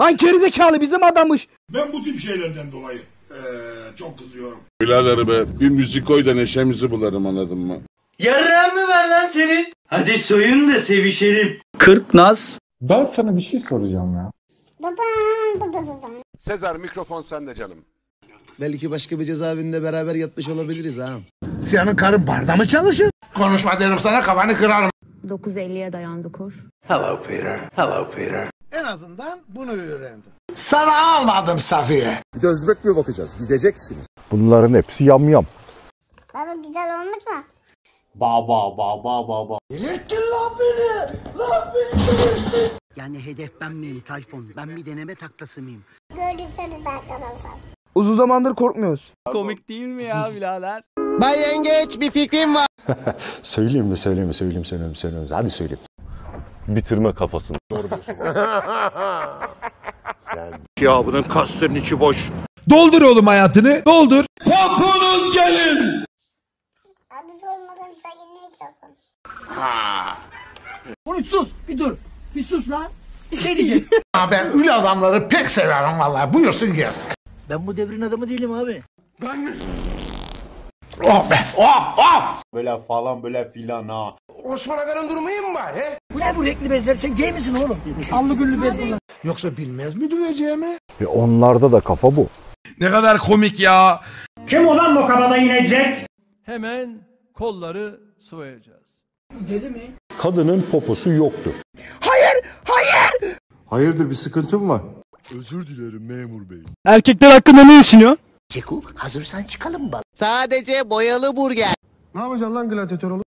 Lan gerizekalı bizim adammış. Ben bu tip şeylerden dolayı çok kızıyorum. Birader be, bir müzik koy da neşemizi bularım, anladın mı? Yarrağın mı var lan senin? Hadi soyun da sevişelim. 40 naz. Ben sana bir şey soracağım ya. Sezer, mikrofon sende canım. Belki başka bir cezaevinde beraber yatmış olabiliriz ha. Senin karın barda mı çalışır? Konuşma derim sana, kafanı kırarım. 9.50'ye dayandı kur. Hello Peter, hello Peter. En azından bunu öğrendim. Sana almadım Safiye. Gözbek mi bakacağız? Gideceksiniz. Bunların hepsi yamyam. Baba güzel olmuş mu? Baba. Delirttin lan beni. Lan beni delirttin. Yani hedef ben miyim Tayfun? Ben bir deneme taklası mıyım? Görüşürüz arkadaşlar. Uzun zamandır korkmuyoruz. Komik değil mi ya birader? Bay Yengeç bir fikrim var. Söyleyeyim mi? Hadi söyleyeyim. Bitirme kafasını. Ya bunun kasların içi boş. Doldur oğlum hayatını. Doldur. Topunuz gelin. Abi sormadan çayı ne içiyorsun? Sus bir dur. Bir sus lan. Bir şey diyeceğim. Ben öyle adamları pek severim vallahi. Buyursun gelsin. Ben bu devrin adamı değilim abi. Oh be. Oh. Böyle falan böyle filan ha. Osman Aga'nın durumu iyi mi var he? Bu ne bu renkli bezler? Sen gay misin oğlum? Allı güllü bez bunlar. Yoksa bilmez mi duyacağımı? Onlarda da kafa bu. Ne kadar komik ya. Kim olan bu kabada inecek? Hemen kolları sıvayacağız. Deli mi? Kadının poposu yoktu. Hayırdır, bir sıkıntın var? Özür dilerim memur bey. Erkekler hakkında ne düşünüyor? Ceku hazırsan çıkalım bak. Sadece boyalı burger. Ne yapacaksın lan gladyatör oğlum?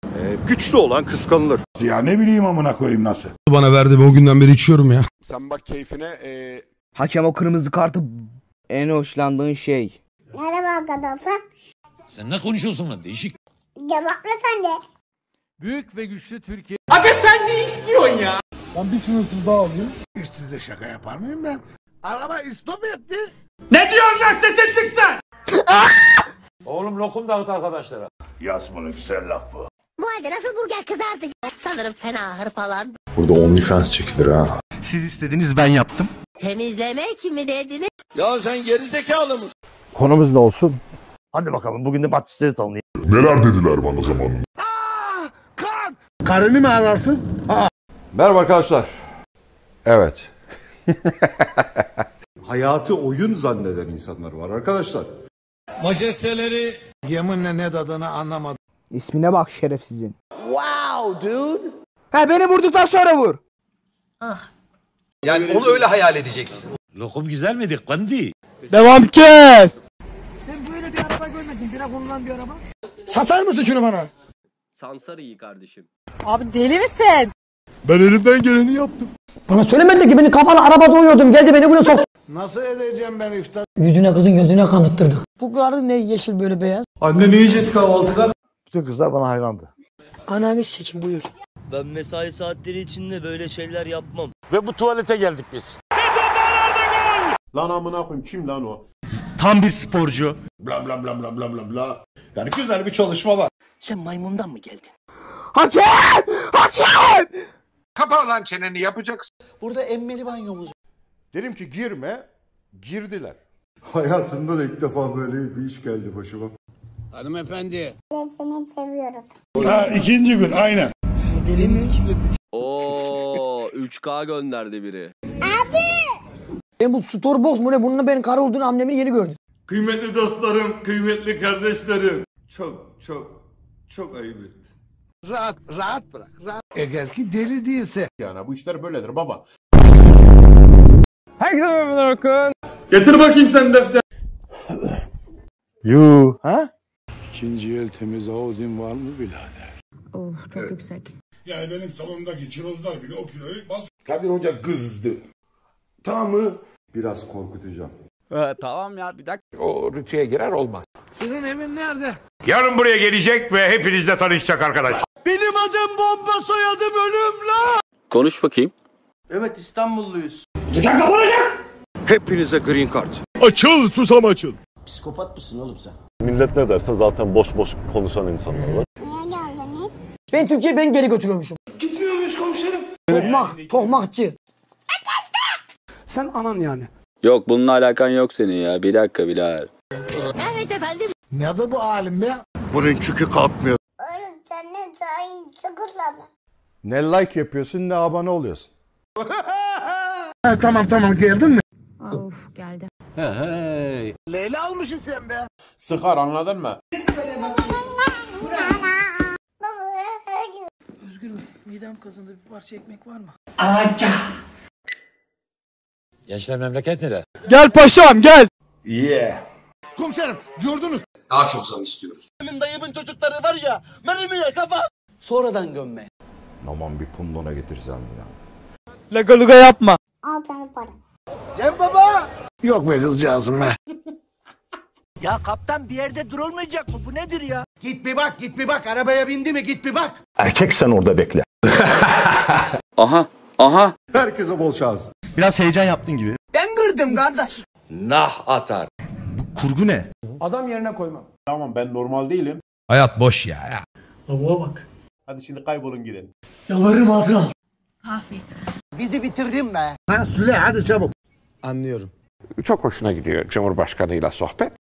Güçlü olan kıskanılır. Ya ne bileyim amına koyayım nasıl. Bana verdi, ben o günden beri içiyorum ya. Sen bak keyfine. Hakem o kırmızı kartı en hoşlandığın şey. Merhaba arkadaşlar. Sen ne konuşuyorsun lan, değişik. Cevapla sen de. Büyük ve güçlü Türkiye. Ben bir sınırsız daha alayım. Hiç sizle şaka yapar mıyım ben? Araba istop etti. Ne diyorsun lan, sesin çıksın? Oğlum lokum dağıt arkadaşlara. Yasmanın güzel lafı. Bu halde nasıl burger kızartacağız? Sanırım fena hırpalan. Burada OnlyFans çekilir ha. Siz istediniz ben yaptım. Temizlemek mi dediniz? Ya sen geri zekalı mısın? Konumuz ne olsun? Hadi bakalım bugün de batisleri tanıyayım. Neler dediler bana zamanında? Kan! Karını mı ararsın? Merhaba arkadaşlar. Evet. Hayatı oyun zanneden insanlar var arkadaşlar. Majesteleri. Yeminle ne dadığını anlamadım. İsmine bak şerefsizin. Wow dude. Ha beni vurduktan sonra vur. Yani onu öyle hayal edeceksin. Lokum güzel miydi Kandi? Devam kes. Ben böyle bir araba görmedim. Bire konulan bir araba. Satar mısın şunu bana? Sansar iyi kardeşim. Abi deli misin? Ben elimden geleni yaptım. Bana söylemedi ki beni kapalı arabada uyuyordum. Geldi beni buraya soktu. Nasıl edeceğim ben iftar? Yüzüne kızın gözüne kanıttırdık. Bu karı ne yeşil böyle beyaz? Anne ne yiyeceğiz kahvaltıda? Bütün kızlar bana hayrandı. Ananı seçin buyur. Ben mesai saatleri içinde böyle şeyler yapmam. Ve bu tuvalete geldik biz. Lan amına koyayım, kim lan o? Tam bir sporcu. Bla bla bla bla bla bla bla. Yani güzel bir çalışma var. Sen maymundan mı geldin? Hakem! Hakem! Kapa lan çeneni, yapacaksın. Burada emmeli banyomuz. Dedim ki girme, girdiler. Hayatımda da ilk defa böyle bir iş geldi başıma. Hanımefendi. Ben seni seviyoruz. Ha, ikinci gün aynen. Deli mi? Oo 3K gönderdi biri. Ben bu Starbucks mu ne? Bununla benim karı olduğunu annemin yeni gördüm. Kıymetli dostlarım, kıymetli kardeşlerim. Çok ayıp etti. Rahat bırak. Eğer ki deli değilse. Yani bu işler böyledir baba. Herkese merhabalar Akın. Getir bakayım sen defter. Yuu. Ha? İkinci el temiz Audi'm var mı birader? Oh çok yüksek. Yani benim salondaki çirozlar bile o kiloyu bas. Kadir Hoca kızdı. Tamam mı? Biraz korkutacağım. Tamam ya bir dakika. O rütüye girer olmaz. Senin evin nerede? Yarın buraya gelecek ve hepinizle tanışacak arkadaş. Benim adım bomba, soyadım ölüm la. Konuş bakayım. Evet İstanbulluyuz. Hepinize green card. Açıl susam açıl. Psikopat mısın oğlum sen? Millet ne derse zaten boş boş konuşan insanlar var. Niye geldiniz? Ben Türkiye'yi ben geri götürüyormuşum. Gitmiyor muyuz komiserim? Tohmakçı. Sen anan yani. Yok bununla alakan yok senin ya. Bir dakika Bilal. Evet efendim. Nedir bu halim be? Bunun çükü kalkmıyor. Oğlum senden sayın sıkıntılama. Ne like yapıyorsun ne abone oluyorsun. Tamam geldin mi? Of geldi. Leyla almışsın sen be. Sıkar anladın mı? Özgür Bey, midem kazındı, bir parça ekmek var mı? Gençler memleket nere? Gel paşam gel. Komiserim gördünüz. Daha çok zam istiyoruz. Benim dayımın çocukları var ya. Mermiye kafa. Sonradan gömme. Aman bir pundona getireceğim ya. Lagaluga yapma. Al sana para. Cem baba. Yok be kızcağızım be. Ya kaptan bir yerde durulmayacak mı? Bu nedir ya? Git bir bak. Arabaya bindi mi git bir bak. Erkek sen orada bekle. Aha. Herkese bol şans. Biraz heyecan yaptın gibi. Ben gördüm kardeş. Nah atar. Kurgu ne? Adam yerine koymam. Tamam ben normal değilim. Hayat boş ya. Lavuğa bak. Hadi şimdi kaybolun gidin. Yalvarırım Azra. Kahve. Bizi bitirdin be. Ha Süle hadi çabuk. Anlıyorum. Çok hoşuna gidiyor Cumhurbaşkanıyla sohbet.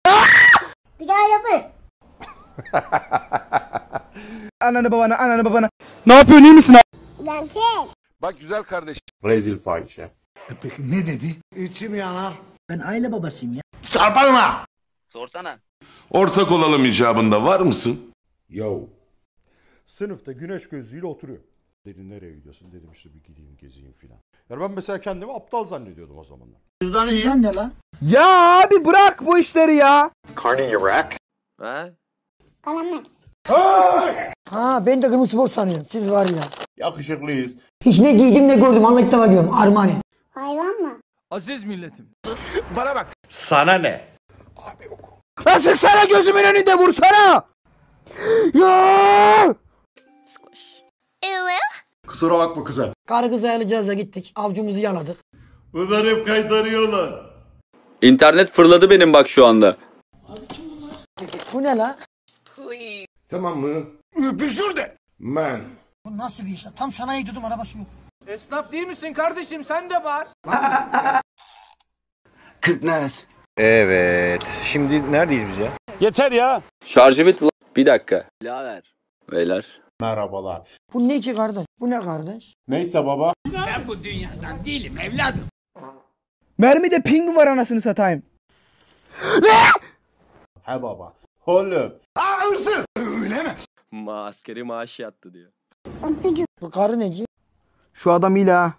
Bir daha yapayım. Ananı babana. Ne yapıyorsun iyi misin abi? Gelsin. Bak güzel kardeş. Rezil fahişe. Peki ne dedi? İçim yanar. Ben aile babasıyım ya. Çarparım ha. Sorsana. Ortak olalım icabında var mısın? Yo. Sınıfta güneş gözlüğüyle oturuyor. Dedi nereye gidiyorsun? Dedim işte bir gideyim gezeyim filan. Yani ben mesela kendimi aptal zannediyordum o zamanlar. Sizden ne lan? Ya abi bırak bu işleri ya. Cardi Iraq. Ha? Kalamar. Ha ben de kırmızı spor sanıyorum. Siz var ya. Yakışıklıyız. Hiç ne giydim ne gördüm. Allah ilk defa görüyorum. Armani. Hayvan mı? Aziz milletim. Bana bak. Sana ne? Abi yok. Lan sıksana gözümün önünde vursana. Ya. Kusura bakma kızım. Karı kızı ayarlayacağız da gittik. Avcumuzu yaladık. Bunlar hep kaytarıyorlar. İnternet fırladı benim bak şu anda. Bu ne la? Tamam mı? Öpüşür de. Man. Bu nasıl bir iş? Tam sanayi durdum arabası yok. Esnaf değil misin kardeşim? Sen de var. Evet. Şimdi neredeyiz biz ya? Yeter ya. Şarjı bitti lan. Bir dakika. Birader. Beyler. Merhabalar. Bu ne ki kardeş? Bu ne kardeş? Neyse baba. Mermide ping var anasını satayım. He baba. Oğlum. Aa hırsız. Öyle mi? Askeri maaş yattı diyor. Bu karı neci? Şu adam ile ha.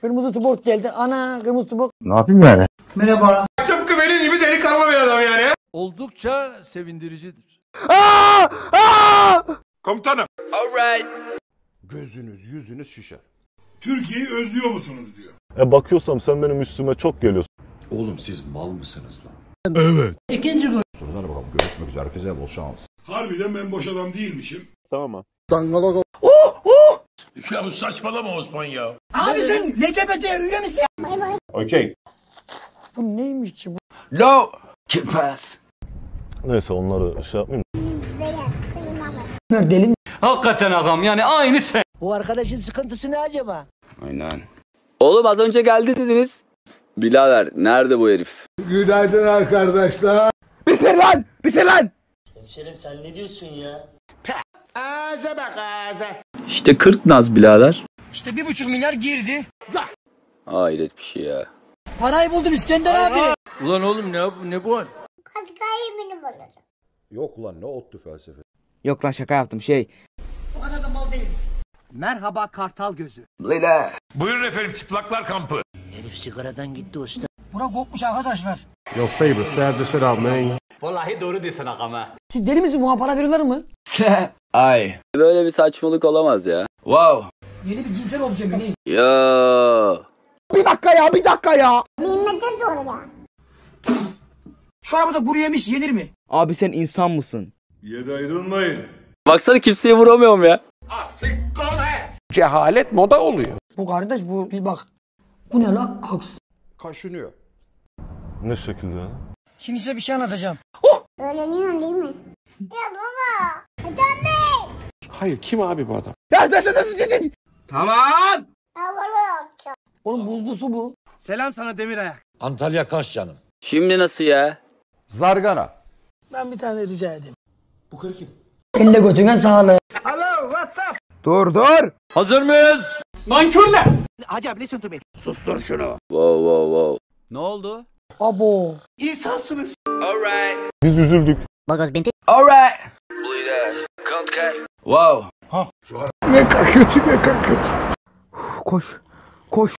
Kırmızı tubok geldi. Ana kırmızı tubok. Ne yapayım yani? Merhaba. Tıpkı benim gibi delikanlı bir adam yani. Oldukça sevindiricidir. Komutanım. Alright. Gözünüz yüzünüz şişer. Türkiye'yi özlüyor musunuz diyor. Bakıyorsam sen benim üstüme çok geliyorsun. Oğlum siz mal mısınız lan? Evet. Sorulara bakalım. Görüşmek üzere. Herkese bol şans. Harbiden ben boş adam değilmişim. Tamam mı? Dangalog. Ya saçmalama Osman ya. Abi sen LGBT üye misin? Okey. Bu neymiş ki bu? Low. Kipas. Neyse onları şey yapmayayım. Beyaz kıymalı. Bunlar deli mi? Hakikaten ağam yani aynı sen. Bu arkadaşın sıkıntısı ne acaba? Aynen. Oğlum az önce geldi dediniz. Birader nerede bu herif? Günaydın arkadaşlar. Bitir lan. Hemşerim sen ne diyorsun ya? Ağza bak ağza. İşte 40 naz birader. İşte 1,5 milyar girdi. Hayret bir şey ya. Parayı buldum İskender abi. Ulan oğlum ne bu hal? Kaç kayı benim olacak. Yok ulan ne ottu felsefe. Yok lan şaka yaptım O kadar da mal değiliz. Merhaba kartal gözü. Buyurun efendim çıplaklar kampı. Herif sigaradan gitti usta. Bura kopmuş arkadaşlar. Yo Saber stab the shit out man. Vallahi doğru diyorsun ağam ha. Siz deli misiniz? Buna para veriyorlar mı? Ay. Böyle bir saçmalık olamaz ya. Wow. Yeni bir cinsel obje mi ne? Ya. Bir dakika ya. Bilmece zor ya. Şu arabada kuru yemiş yenir mi? Abi sen insan mısın? Yere ayrılmayın. Baksana kimseye vuramıyorum ya. Cehalet moda oluyor. Bu kardeş bu bir bak. Bu ne la? Aks. Kaşınıyor. Ne şekilde ya? Şimdi size bir şey anlatacağım. Öğreniyorsun değil mi? Ya baba. Hocam Bey. Hayır kim abi bu adam? Tamam. Havalı olacak. Oğlum buzlu su bu. Selam sana demir ayak. Antalya kaç canım? Şimdi nasıl ya? Zargana. Ben bir tane rica edeyim. Bu 40 kim? Elle götüne sağlık. Dur. Hazır mıyız? Nankörler. Sustur şunu. Wow. Ne oldu? Abo. İnsansınız. Biz üzüldük. Bagaj binti. Alright. Wow. Koş.